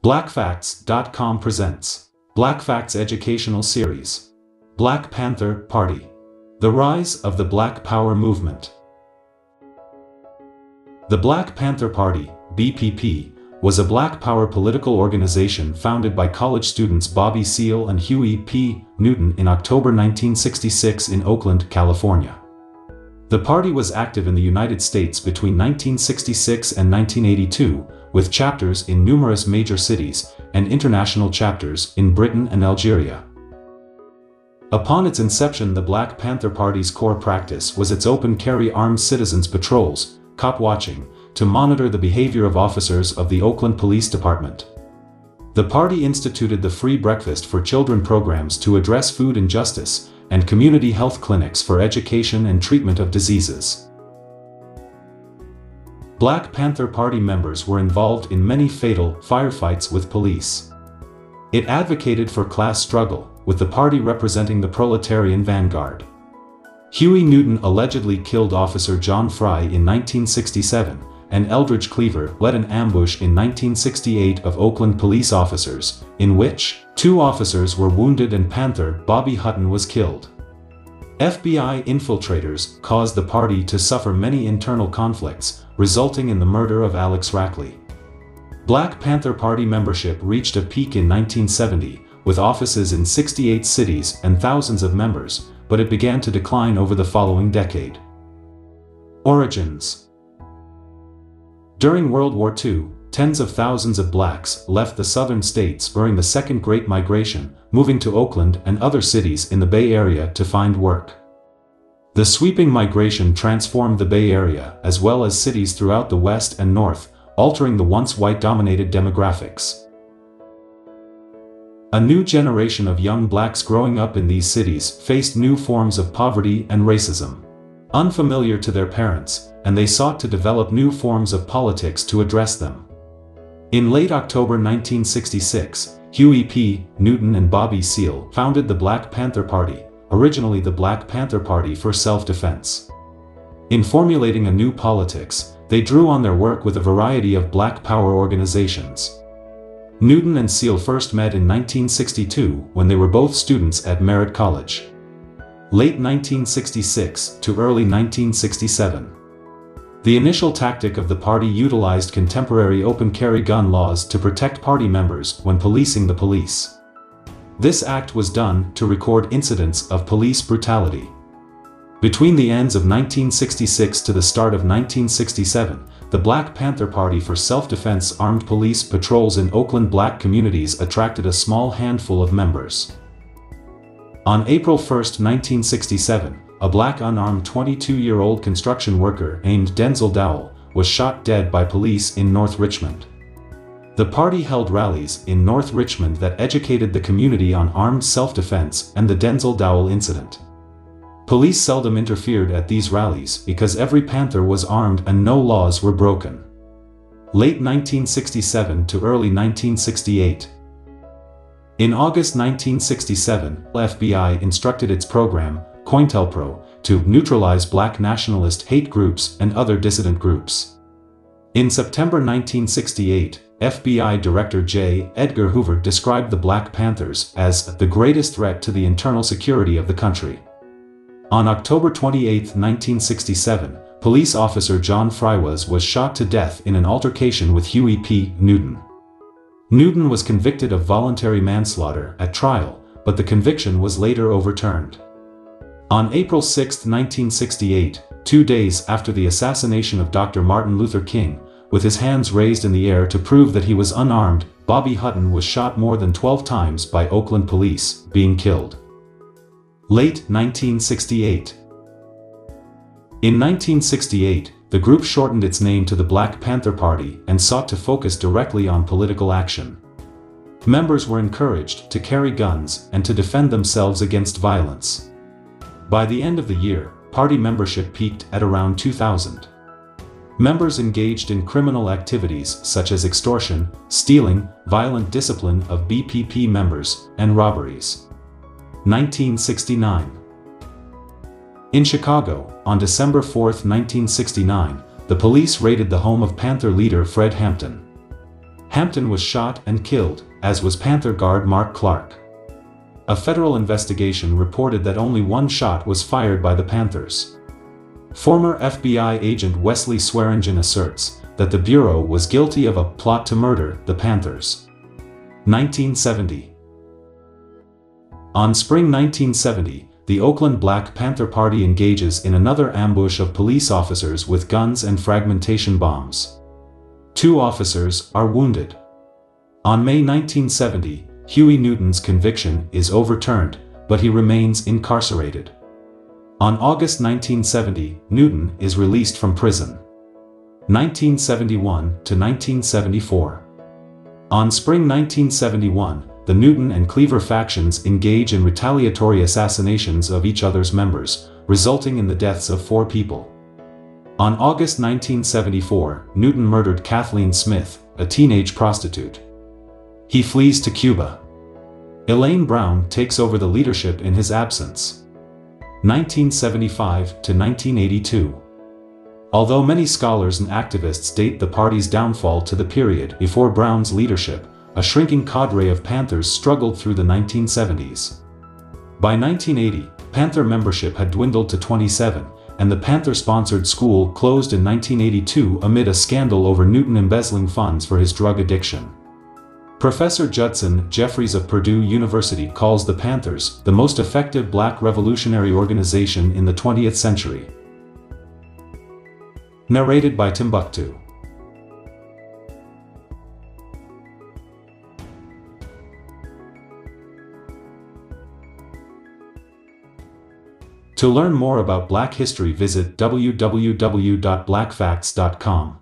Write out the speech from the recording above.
BlackFacts.com presents BlackFacts Educational Series, Black Panther Party, The Rise of the Black Power Movement. The Black Panther Party, BPP, was a Black Power political organization founded by college students Bobby Seale and Huey P. Newton in October 1966 in Oakland, California. The party was active in the United States between 1966 and 1982, with chapters in numerous major cities and international chapters in Britain and Algeria. Upon its inception, the Black Panther Party's core practice was its open-carry armed citizens patrols, cop watching, to monitor the behavior of officers of the Oakland Police Department. The party instituted the Free Breakfast for Children programs to address food injustice, and community health clinics for education and treatment of diseases. Black Panther Party members were involved in many fatal firefights with police. It advocated for class struggle, with the party representing the proletarian vanguard. Huey Newton allegedly killed Officer John Fry in 1967, and Eldridge Cleaver led an ambush in 1968 of Oakland police officers, in which 2 officers were wounded and Panther Bobby Hutton was killed. FBI infiltrators caused the party to suffer many internal conflicts, resulting in the murder of Alex Rackley. Black Panther Party membership reached a peak in 1970, with offices in 68 cities and thousands of members, but it began to decline over the following decade. Origins. During World War II, tens of thousands of blacks left the southern states during the Second Great Migration, moving to Oakland and other cities in the Bay Area to find work. The sweeping migration transformed the Bay Area as well as cities throughout the West and North, altering the once white-dominated demographics. A new generation of young blacks growing up in these cities faced new forms of poverty and racism, unfamiliar to their parents, and they sought to develop new forms of politics to address them. In late October 1966, Huey P. Newton and Bobby Seale founded the Black Panther Party, originally the Black Panther Party for Self-Defense. In formulating a new politics, they drew on their work with a variety of Black Power organizations. Newton and Seale first met in 1962 when they were both students at Merritt College. Late 1966 to early 1967. The initial tactic of the party utilized contemporary open-carry gun laws to protect party members when policing the police. This act was done to record incidents of police brutality. Between the ends of 1966 to the start of 1967, the Black Panther Party for Self-Defense armed police patrols in Oakland black communities attracted a small handful of members. On April 1, 1967, a black unarmed 22-year-old construction worker named Denzel Dowell was shot dead by police in North Richmond. The party held rallies in North Richmond that educated the community on armed self-defense and the Denzel Dowell incident. Police seldom interfered at these rallies because every Panther was armed and no laws were broken. Late 1967 to early 1968. In August 1967, the FBI instructed its program, COINTELPRO, to neutralize black nationalist hate groups and other dissident groups. In September 1968, FBI Director J. Edgar Hoover described the Black Panthers as the greatest threat to the internal security of the country. On October 28, 1967, police officer John Fry was shot to death in an altercation with Huey P. Newton. Newton was convicted of voluntary manslaughter at trial, but the conviction was later overturned. On April 6, 1968, 2 days after the assassination of Dr. Martin Luther King, with his hands raised in the air to prove that he was unarmed, Bobby Hutton was shot more than 12 times by Oakland police, being killed. Late 1968. In 1968, the group shortened its name to the Black Panther Party and sought to focus directly on political action. Members were encouraged to carry guns and to defend themselves against violence. By the end of the year, party membership peaked at around 2,000. Members engaged in criminal activities such as extortion, stealing, violent discipline of BPP members, and robberies. 1969. In Chicago, on December 4, 1969, the police raided the home of Panther leader Fred Hampton. Hampton was shot and killed, as was Panther guard Mark Clark. A federal investigation reported that only one shot was fired by the Panthers. Former FBI agent Wesley Swearingen asserts that the Bureau was guilty of a plot to murder the Panthers. 1970. On spring 1970, the Oakland Black Panther Party engages in another ambush of police officers with guns and fragmentation bombs. 2 officers are wounded. On May 1970, Huey Newton's conviction is overturned, but he remains incarcerated. On August 1970, Newton is released from prison. 1971 to 1974. On spring 1971, the Newton and Cleaver factions engage in retaliatory assassinations of each other's members, resulting in the deaths of 4 people. On August 1974, Newton murdered Kathleen Smith, a teenage prostitute. He flees to Cuba. Elaine Brown takes over the leadership in his absence. 1975 to 1982. Although many scholars and activists date the party's downfall to the period before Brown's leadership, a shrinking cadre of Panthers struggled through the 1970s. By 1980, Panther membership had dwindled to 27, and the Panther-sponsored school closed in 1982 amid a scandal over Newton embezzling funds for his drug addiction. Professor Judson Jeffries of Purdue University calls the Panthers the most effective black revolutionary organization in the 20th century. Narrated by Timbuktu. To learn more about Black history, visit www.blackfacts.com.